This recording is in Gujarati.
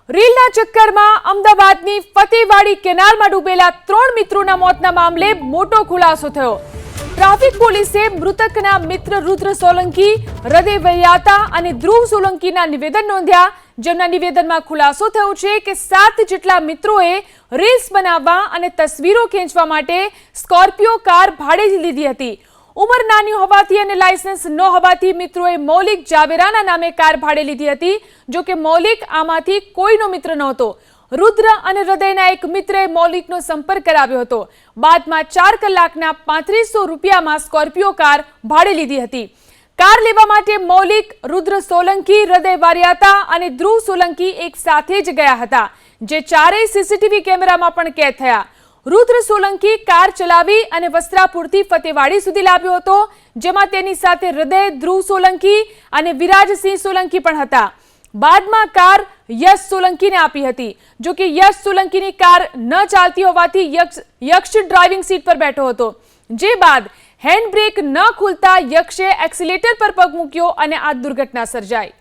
રીલના ચક્કરમાં અમદાવાદની ફતેવાડી કેનાલમાં ડૂબેલા 3 મિત્રોના મોતના મામલે મોટો ખુલાસો થયો. ટ્રાફિક પોલીસે મૃતકના મિત્ર રુદ્ર સોલંકી, હૃદય વૈયાતા અને ધ્રુવ સોલંકીના નિવેદન નોંધ્યા. જેમના નિવેદનમાં ખુલાસો થયો છે કે 7 જેટલા મિત્રોએ રીલ્સ બનાવવા અને તસવીરો ખેંચવા માટે સ્કોર્પિયો કાર ભાડે લીધી હતી. ઉંમર નાની હોવાથી અને લાયસન્સ ન હોવાથી મિત્રોએ મૌલિક જાવેરાના નામે કાર ભાડે લીધી હતી. જો કે મૌલિક આમાંથી કોઈનો મિત્ર નહોતો. રુદ્ર અને હૃદયના એક મિત્રએ મૌલિકનો સંપર્ક કરાવ્યો હતો. બાદમાં 4 કલાકના 3500 રૂપિયામાં સ્કોર્પિયો કાર ભાડે લીધી હતી. કાર લેવા માટે મૌલિક, રુદ્ર સોલંકી, હૃદય વારિયાતા અને ધ્રુવ સોલંકી એક સાથે જ ગયા હતા, જે ચારેય સીસીટીવી કેમેરામાં પણ કેદ થયા. રુદ્ર સોલંકી કાર ચલાવી અને વસ્ત્રાપુરથી ફતેવાડી સુધી લાવ્યો હતો, જેમાં તેની સાથે હૃદય, ધ્રુવ સોલંકી અને વિરાજસિંહ સોલંકી પણ હતા. બાદમાં કાર યશ સોલંકીને આપી હતી. જો કે યશ સોલંકીની કાર ન ચાલતી હોવાથી યક્ષ ડ્રાઇવિંગ સીટ પર બેઠો હતો. જે બાદ હેન્ડબ્રેક ન ખુલતા યક્ષે એક્સિલેટર પર પગ મૂક્યો અને આ દુર્ઘટના સર્જાઈ.